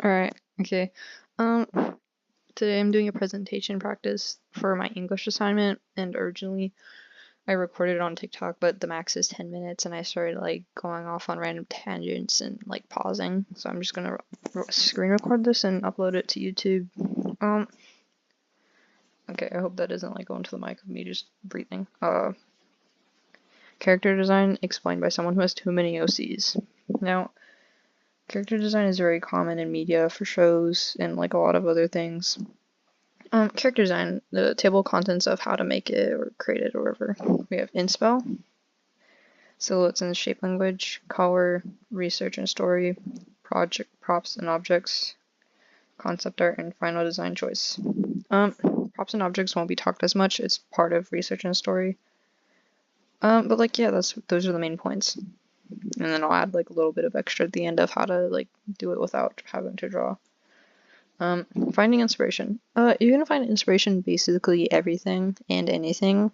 Alright, okay. Um, Today I'm doing a presentation practice for my English assignment, and originally I recorded it on TikTok, but the max is 10 minutes, and I started like going off on random tangents and like pausing. So I'm just gonna screen record this and upload it to YouTube. Okay, I hope that doesn't like go into the mic of me just breathing. Character design explained by someone who has too many OCs. Now, character design is very common in media for shows and like a lot of other things. Character design, the table of contents of how to make it or create it or whatever. We have inspo, silhouettes and shape language, color, research and story, project props and objects, concept art, and final design choice. Props and objects won't be talked as much. It's part of research and story. But like yeah, those are the main points. And then I'll add like a little bit of extra at the end of how to like do it without having to draw. Finding inspiration. You're gonna find inspiration in basically everything and anything.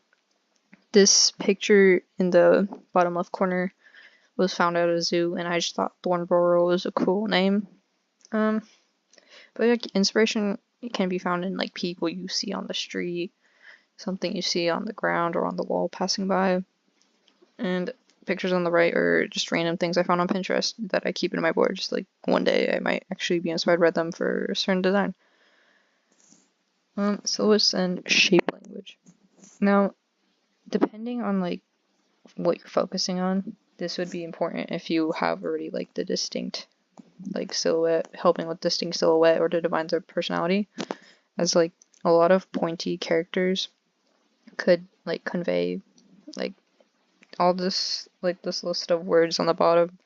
This picture in the bottom left corner was found at a zoo, and I just thought Thornborough was a cool name. But like inspiration can be found in like people you see on the street, something you see on the ground or on the wall passing by, and pictures on the right are just random things I found on Pinterest that I keep in my board. Just like one day I might actually be inspired by them for a certain design. Silhouettes and shape language. Now, depending on like what you're focusing on, this would be important if you have already like the distinct like silhouette, helping with distinct silhouette or to define their personality, as like a lot of pointy characters could like convey like all this like this list of words on the bottom.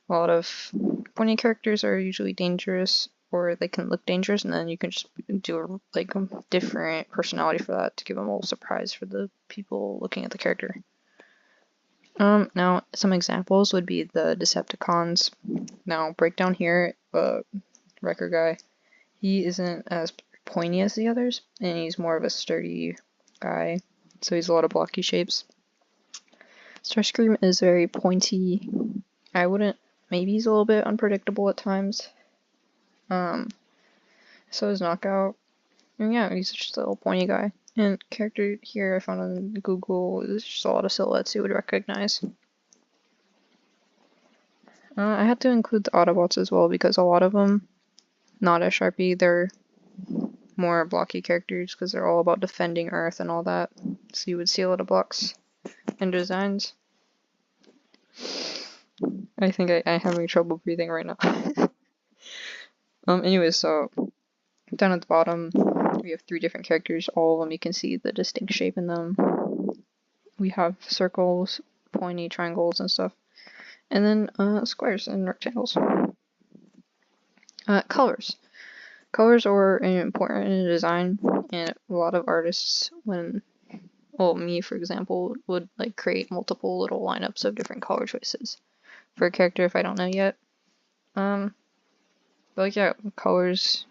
A lot of pointy characters are usually dangerous, or they can look dangerous, and then you can just do like a different personality for that to give them a little surprise for the people looking at the character. Now some examples would be the Decepticons. Now breakdown here, Wrecker guy, he isn't as pointy as the others, and he's more of a sturdy guy, so he's a lot of blocky shapes. Starscream is very pointy. I wouldn't, maybe he's a little bit unpredictable at times. So is Knockout. And yeah, he's just a little pointy guy. And character here I found on Google, there's just a lot of silhouettes you would recognize. I had to include the Autobots as well because a lot of them, not as Sharpie, they're more blocky characters because they're all about defending Earth and all that. So you would see a lot of blocks and designs. I think I'm having trouble breathing right now. Anyways, so down at the bottom, we have 3 different characters. All of them, you can see the distinct shape in them. We have circles, pointy triangles and stuff. And then squares and rectangles. Colors. Colors are important in design, and a lot of artists, me for example, would like create multiple little lineups of different color choices for a character if I don't know yet. But yeah, colors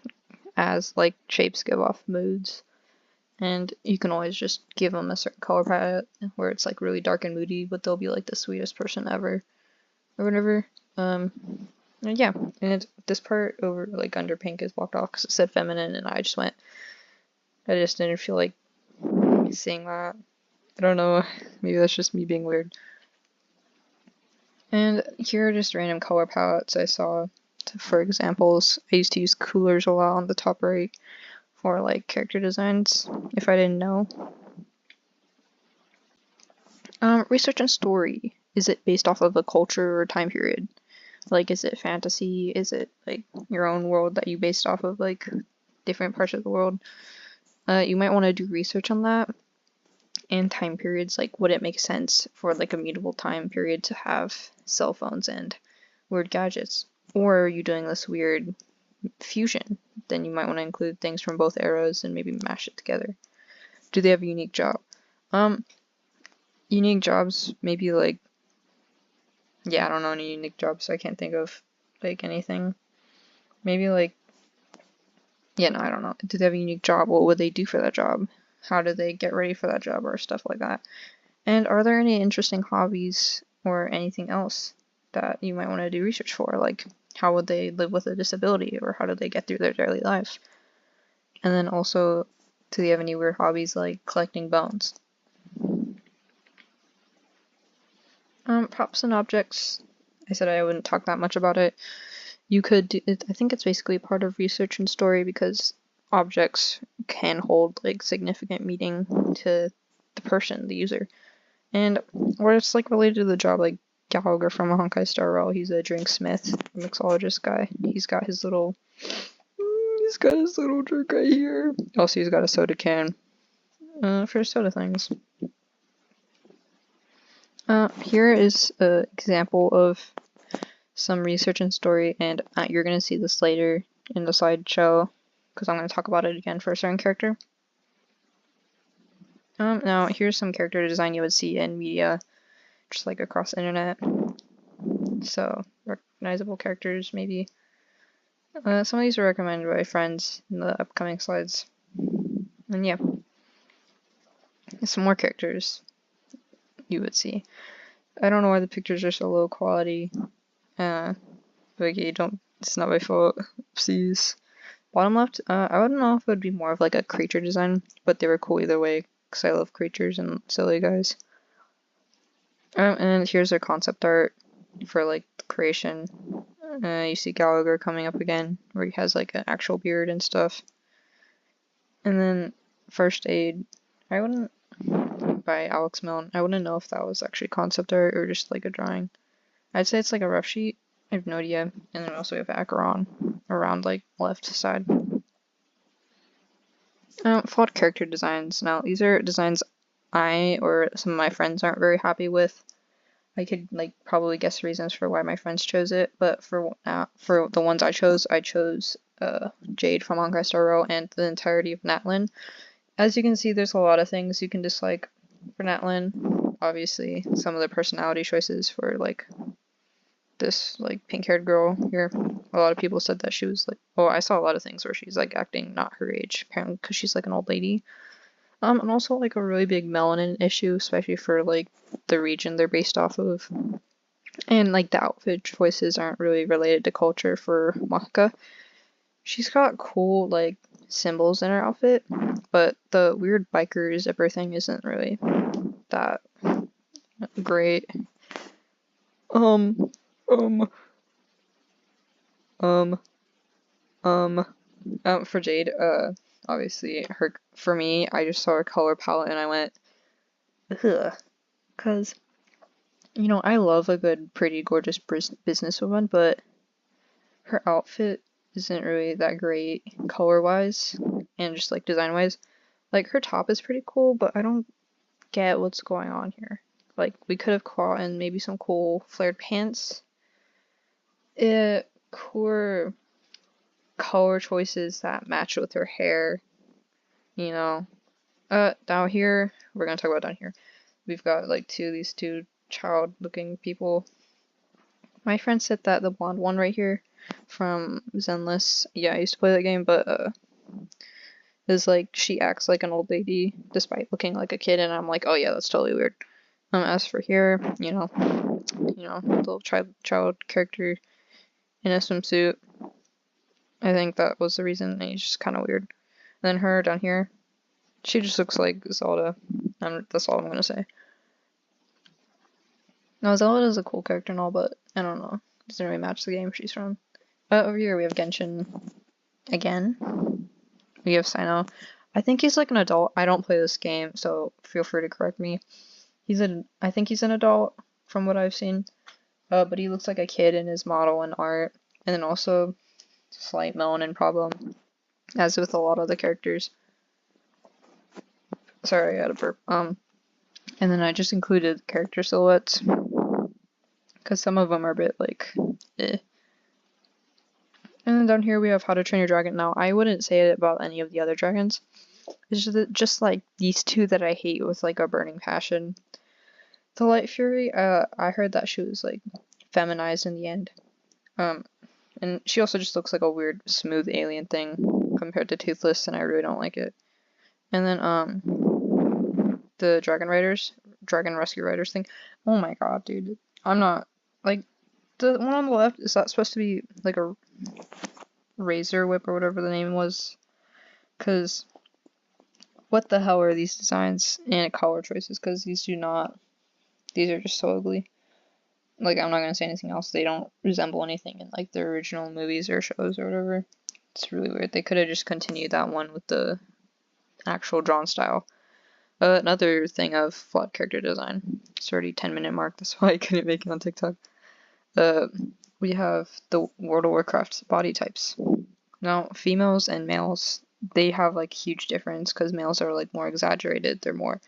as like shapes give off moods, and you can always just give them a certain color palette where it's like really dark and moody, but they'll be like the sweetest person ever or whatever. And yeah, and this part over like under pink is blocked off because it said feminine, and I just didn't feel like seeing that. I don't know, maybe that's just me being weird. And here are just random color palettes I saw for examples. I used to use coolers a lot on the top right for like character designs if I didn't know. Research and story. Is it based off of a culture or time period? Like, is it fantasy? Is it like your own world that you based off of like different parts of the world? You might want to do research on that. And time periods, like would it make sense for like a mutable time period to have cell phones and weird gadgets? Or are you doing this weird fusion? Then you might want to include things from both eras and maybe mash it together. Do they have a unique job? Unique jobs, maybe like, yeah, I don't know any unique jobs, so I can't think of like anything. Maybe like, yeah, no, I don't know. Do they have a unique job? What would they do for that job? How do they get ready for that job or stuff like that? And are there any interesting hobbies or anything else that you might want to do research for? Like, how would they live with a disability, or how do they get through their daily life? And then also, do they have any weird hobbies like collecting bones? Props and objects. I said I wouldn't talk that much about it. You could do it, I think it's basically part of research and story because objects can hold like significant meaning to the person, the user. And where it's like related to the job, like Gallagher from a Honkai Star Rail, he's a drink smith, mixologist guy. He's got his little drink right here. Also, he's got a soda can for soda things. Here is an example of some research and story, and you're going to see this later in the slideshow because I'm going to talk about it again for a certain character. Now here's some character design you would see in media, just like across the internet. So recognizable characters, maybe. Some of these are recommended by friends in the upcoming slides. And yeah, some more characters you would see. I don't know why the pictures are so low quality. But okay, it's not my fault. Oopsies. Bottom left, I wouldn't know if it would be more of like a creature design, but they were cool either way, because I love creatures and silly guys. And here's their concept art for like the creation. You see Gallagher coming up again, where he has like an actual beard and stuff. And then First Aid, by Alex Milne. I wouldn't know if that was actually concept art or just like a drawing. I'd say it's like a rough sheet. I have no idea. And then also we have Acheron around like left side. Flawed character designs. Now these are designs I or some of my friends aren't very happy with. I could like probably guess reasons for why my friends chose it, but for the ones I chose Jade from Honkai Star Rail and the entirety of Natlin. As you can see, there's a lot of things you can dislike for Natlin. Obviously, some of the personality choices for like this like pink-haired girl here. A lot of people said that she was like, oh, I saw a lot of things where she's like acting not her age, apparently because she's like an old lady. And also like a really big melanin issue, especially for like the region they're based off of. And like the outfit choices aren't really related to culture for Maka. She's got cool like symbols in her outfit, but the weird biker zipper thing isn't really that great. For Jade, obviously for me, I just saw her color palette and I went, ugh, cause, you know, I love a good, pretty, gorgeous businesswoman, but her outfit isn't really that great color-wise and just like design-wise. Like her top is pretty cool, but I don't get what's going on here. Like we could have caught in maybe some cool flared pants. Cool color choices that match with her hair, you know. Down here, we're gonna talk about down here. We've got like these two child-looking people. My friend said that the blonde one right here from Zenless, yeah, I used to play that game, but is like she acts like an old lady despite looking like a kid, and I'm like, oh yeah, that's totally weird. As for here, you know, little child character in a swimsuit. I think that was the reason, and he's just kind of weird. And then her down here, she just looks like Zelda. That's all I'm gonna say. Now Zelda is a cool character and all, but I don't know. Doesn't really match the game she's from. Over here we have Genshin again. We have Sino. I think he's like an adult. I don't play this game, so feel free to correct me. I think he's an adult from what I've seen. But he looks like a kid in his model and art. And then also slight melanin problem, as with a lot of the characters. Sorry, I had a burp. And then I just included character silhouettes because some of them are a bit like, eh. And then down here we have How to Train Your Dragon. Now, I wouldn't say it about any of the other dragons. It's just like these two that I hate with like a burning passion. The Light Fury, I heard that she was like feminized in the end. And she also just looks like a weird smooth alien thing compared to Toothless, and I really don't like it. And then the Dragon Rescue Riders thing. Oh my god, dude. I'm not like The one on the left, is that supposed to be like a razor whip or whatever the name was? Because what the hell are these designs and color choices? Because these are just so ugly. Like, I'm not gonna say anything else. They don't resemble anything in like their original movies or shows or whatever. It's really weird. They could have just continued that one with the actual drawn style. Another thing of flawed character design. It's already 10-minute mark. That's why I couldn't make it on TikTok. We have the World of Warcraft body types. Now, females and males, they have like huge difference because males are like more exaggerated. They're more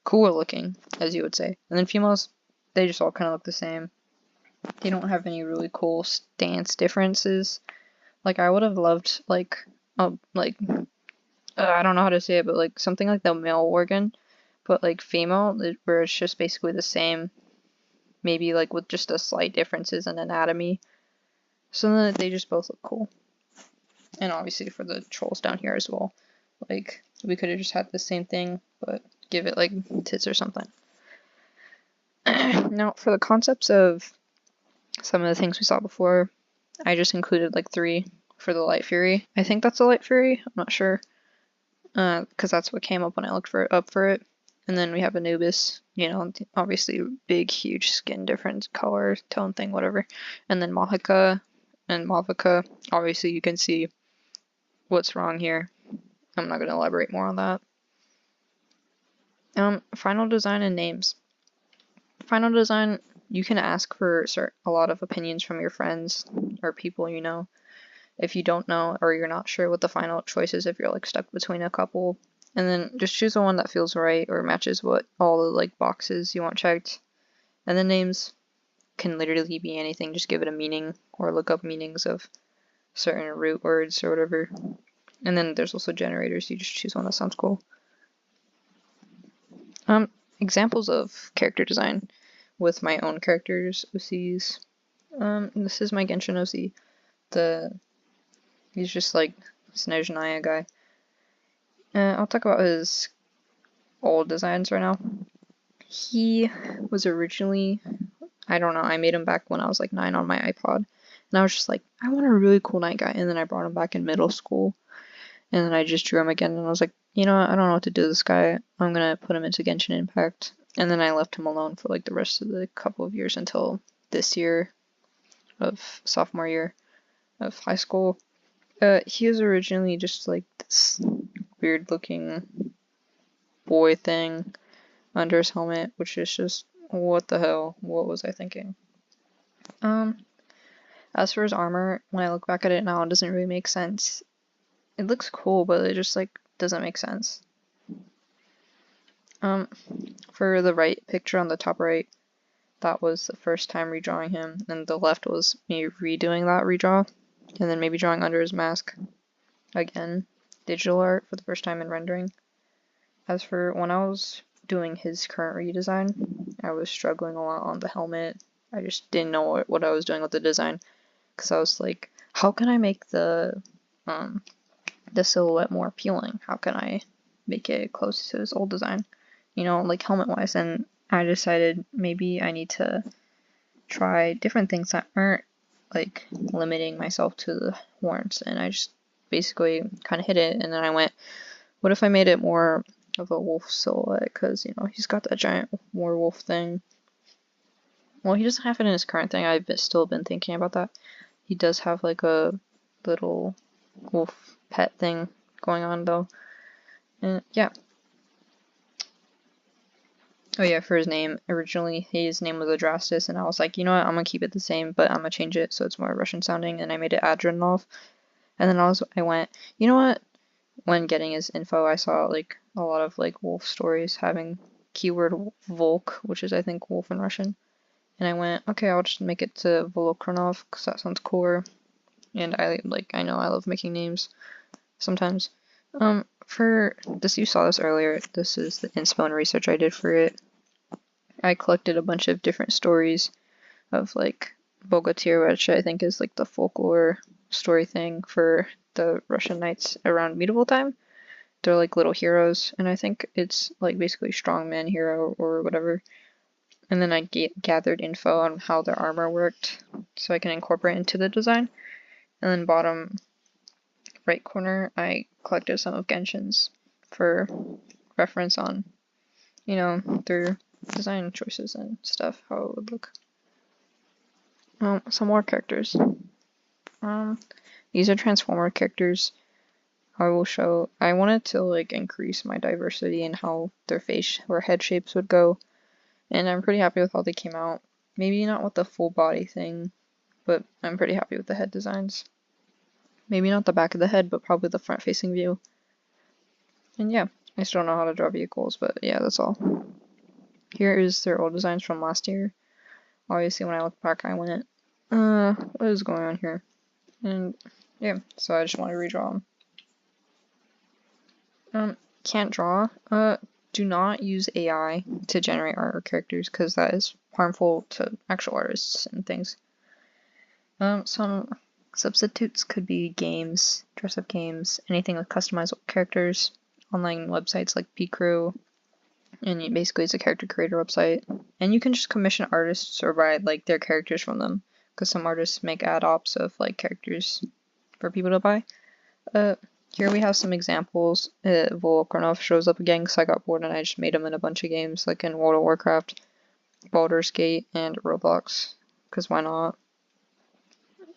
cooler looking, as you would say. And then females, they just all kind of look the same. They don't have any really cool stance differences. Like, I would have loved I don't know how to say it, but like something like the male organ, but like female, where it's just basically the same, maybe like with just a slight differences in anatomy, so that they just both look cool. And obviously for the trolls down here as well, like we could have just had the same thing, but give it like tits or something. Now for the concepts of some of the things we saw before, I just included like 3 for the Light Fury. I think that's a Light Fury, I'm not sure. Because that's what came up when I looked up for it. And then we have Anubis, obviously big, huge skin difference, color, tone thing, whatever. And then Mahika and Mavaka. Obviously, you can see what's wrong here. I'm not going to elaborate more on that. Final design and names. Final design, you can ask for a lot of opinions from your friends or people you know. If you don't know or you're not sure what the final choice is, if you're like stuck between a couple, and then just choose the one that feels right or matches what all the like boxes you want checked. And the names can literally be anything, just give it a meaning or look up meanings of certain root words or whatever. And then there's also generators, you just choose one that sounds cool. Examples of character design with my own characters, OCs. This is my Genshin OC. He's just like Snezhnaya guy. I'll talk about his old designs right now. He was originally, I don't know, I made him back when I was like 9 on my iPod. And I was just like, I want a really cool night guy. And then I brought him back in middle school. And then I just drew him again. And I was like, I don't know what to do with this guy. I'm going to put him into Genshin Impact. And then I left him alone for like the rest of the couple of years until this year of sophomore year of high school. He was originally just like this weird looking boy thing under his helmet, which is just, what the hell? What was I thinking? As for his armor, when I look back at it now, it doesn't really make sense. It looks cool, but it just like doesn't make sense. For the right picture on the top right, that was the first time redrawing him, and the left was me redoing that redraw, and then maybe drawing under his mask. Again, digital art for the first time in rendering. As for when I was doing his current redesign, I was struggling a lot on the helmet. I just didn't know what I was doing with the design, because I was like, how can I make the silhouette more appealing? How can I make it close to his old design? Like helmet-wise, and I decided maybe I need to try different things that aren't like limiting myself to the horns, and I just basically kind of hit it, and then I went, what if I made it more of a wolf silhouette, because he's got that giant werewolf thing. Well, he doesn't have it in his current thing. I've still been thinking about that. He does have like a little wolf pet thing going on though, and yeah. Oh yeah, for his name, originally his name was Adrastus, and I was like, you know what, I'm gonna keep it the same, but I'm gonna change it so it's more Russian sounding, and I made it Adranov. And then I went, you know what, when getting his info, I saw like a lot of like wolf stories having keyword Volk, which is I think wolf in Russian. And I went, okay, I'll just make it to Volokranov, because that sounds cooler. And I know I love making names sometimes. For this, you saw this earlier, this is the inspo and research I did for it. I collected a bunch of different stories of like Bogatyr, which I think is like the folklore story thing for the Russian knights around medieval time. They're like little heroes, and I think it's like basically strongman hero or whatever. and then I gathered info on how their armor worked so I can incorporate into the design. And then bottom right corner, I collected some of Genshin's for reference on, you know, their design choices and stuff, how it would look. Some more characters. These are Transformer characters. I wanted to like increase my diversity in how their face or head shapes would go, and I'm pretty happy with how they came out. Maybe not with the full body thing, but I'm pretty happy with the head designs. Maybe not the back of the head, but probably the front facing view. And yeah, I still don't know how to draw vehicles, but yeah, that's all. Here is their old designs from last year. Obviously, when I look back, I went, what is going on here? And yeah, so I just want to redraw them. Can't draw. Do not use AI to generate art or characters because that is harmful to actual artists and things. Some substitutes could be games, dress-up games, anything with customizable characters, online websites like Pcrew, and basically it's a character creator website. And you can just commission artists or buy like their characters from them, because some artists make ad ops of like characters for people to buy. Here we have some examples. Volkranov shows up again because I got bored and I just made him in a bunch of games, like in World of Warcraft, Baldur's Gate, and Roblox, because why not?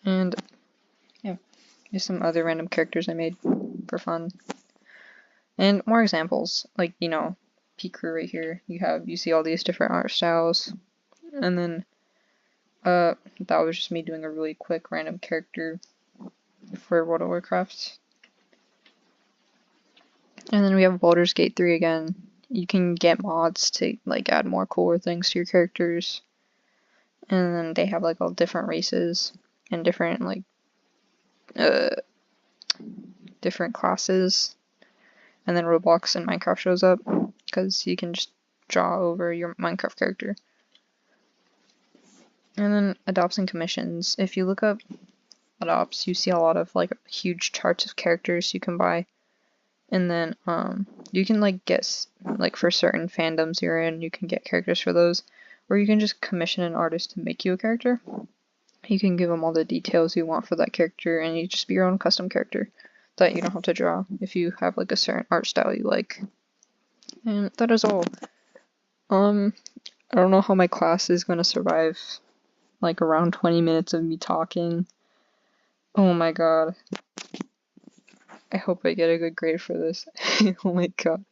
And yeah, there's some other random characters I made for fun. And more examples, like, you know, Pcrew right here. You see all these different art styles. And then that was just me doing a really quick random character for World of Warcraft. And then we have Baldur's Gate 3 again. You can get mods to like add more cooler things to your characters. And then they have like all different races and different like different classes. And then Roblox and Minecraft shows up because you can just draw over your Minecraft character. And then adopts and commissions. If you look up adopts, you see a lot of like huge charts of characters you can buy. And then you can like get like for certain fandoms you're in, you can get characters for those, or you can just commission an artist to make you a character. You can give them all the details you want for that character, and you just be your own custom character that you don't have to draw if you have like a certain art style you like. And that is all. I don't know how my class is gonna survive like around 20 minutes of me talking. Oh my god. I hope I get a good grade for this. Oh my god.